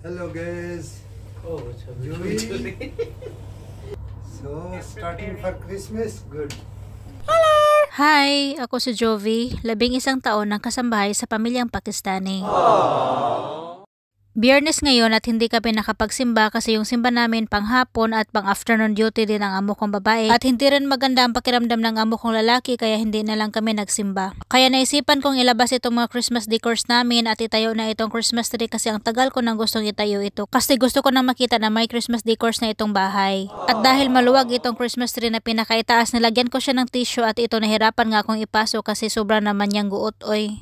Hello guys. Oh, Joey. So, starting for Christmas, good. Hi, ako si Jovi, 11 taon ng kasambahay sa pamilyang Pakistani. Biyernes ngayon at hindi kami nakapagsimba kasi yung simba namin panghapon at pang afternoon duty din ang amo kong babae at hindi rin maganda ang pakiramdam ng amo kong lalaki kaya hindi na lang kami nagsimba. Kaya naisipan kong ilabas itong mga Christmas decors namin at itayo na itong Christmas tree kasi ang tagal ko nang gustong itayo ito kasi gusto ko nang makita na may Christmas decors na itong bahay. At dahil maluwag itong Christmas tree na pinakaitaas, nilagyan ko siya ng tissue at ito nahirapan nga akong ipasok kasi sobra naman niyang guot oy.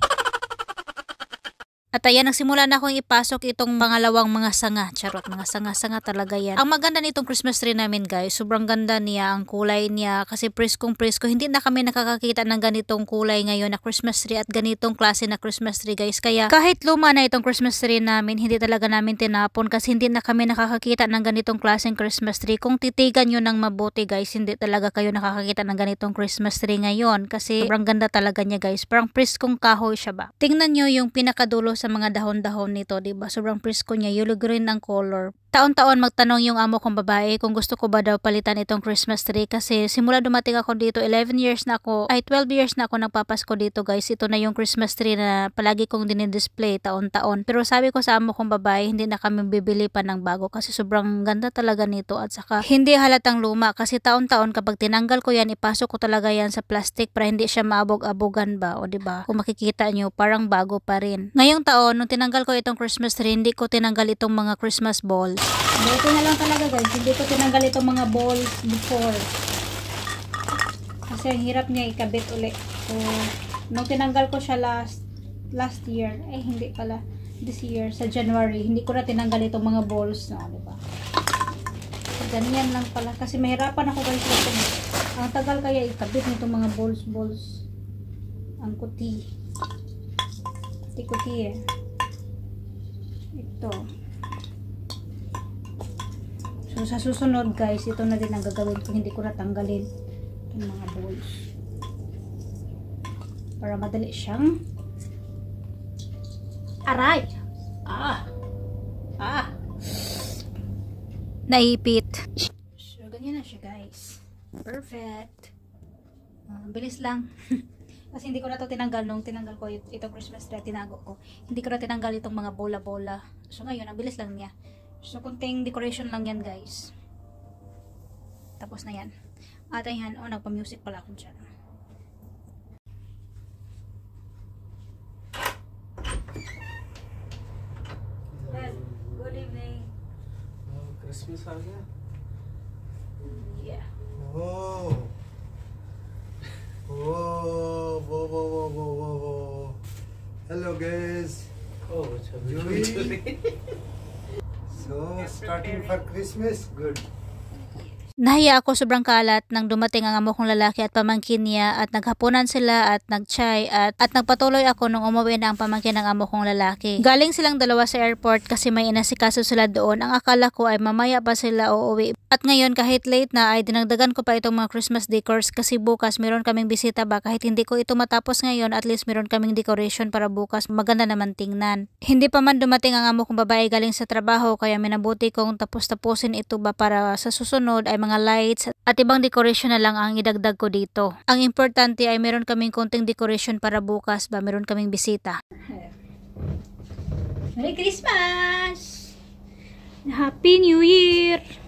At ayan, nagsimula na akong ipasok itong pangalawang mga sanga. Charot, mga sanga-sanga talaga yan. Ang maganda nitong Christmas tree namin guys, sobrang ganda niya, ang kulay niya. Kasi preskong presko, hindi na kami nakakakita ng ganitong kulay ngayon na Christmas tree at ganitong klase na Christmas tree guys. Kaya kahit luma na itong Christmas tree namin, hindi talaga namin tinapon kasi hindi na kami nakakakita ng ganitong klaseng Christmas tree. Kung titigan nyo ng mabuti guys, hindi talaga kayo nakakakita ng ganitong Christmas tree ngayon. Kasi sobrang ganda talaga niya guys. Parang preskong kahoy siya ba. Tingnan nyo yung pinakadulo sa mga dahon-dahon nito, diba? Sobrang presko niya, yellow green ang color. Taon-taon magtanong yung amo kong babae kung gusto ko ba daw palitan itong Christmas tree kasi simula dumating ako dito, 11 years na ako, ay 12 years na ako nagpapasko dito guys. Ito na yung Christmas tree na palagi kong dinidisplay taon-taon. Pero sabi ko sa amo kong babae, hindi na kami bibili pa ng bago kasi sobrang ganda talaga nito at saka hindi halatang luma kasi taon-taon kapag tinanggal ko yan, ipasok ko talaga yan sa plastic para hindi siya maabog-abogan ba, o diba? Kung makikita nyo, parang bago pa rin. Ngayong taon, nung tinanggal ko itong Christmas tree, hindi ko tinanggal itong mga Christmas balls. Dito na lang talaga guys, hindi ko tinanggal itong mga balls before kasi ang hirap niya ikabit uli. So nung tinanggal ko siya last year, ay hindi pala, this year sa January, hindi ko na tinanggal itong mga balls na, diba? So, ganyan lang pala kasi mahirapan ako guys ito. Ang tagal kaya ikabit nitong mga balls ang kuti eh. Ito. So sa susunod guys, ito na din ang gagawin ko, hindi ko natanggalin itong mga balls para madali siyang aray. Naipit. So ganyan na siya guys. Perfect. Bilis lang. Kasi hindi ko na to tinanggal nung tinanggal ko itong Christmas tree, tinago ko. Hindi ko na tinanggal itong mga bola-bola. So ngayon, ang bilis lang niya. So, kunting decoration lang yan, guys. Tapos na yan. At ayan, nagpa-music pala ako dyan. Good evening. Christmas आ गया? Yeah. Oh. Whoa. Hello guys. Oh, Joey. So, starting for Christmas, good. Nahiya ako sobrang kalat nang dumating ang amo kong lalaki at pamangkin niya at naghapunan sila at nagchay at nagpatuloy ako nung umuwi na ang pamangkin ng amo kong lalaki. Galing silang dalawa sa airport kasi may inasikaso sila doon. Ang akala ko ay mamaya pa sila uuwi. At ngayon kahit late na ay dinagdagan ko pa itong mga Christmas decors kasi bukas meron kaming bisita ba. Kahit hindi ko ito matapos ngayon, at least meron kaming decoration para bukas. Maganda naman tingnan. Hindi pa man dumating ang amo kong babae galing sa trabaho kaya minabuti kong tapusin ito ba para sa susunod ay mga lights at ibang decoration na lang ang idagdag ko dito. Ang importante ay meron kaming konting decoration para bukas ba meron kaming bisita. Merry Christmas! Happy New Year!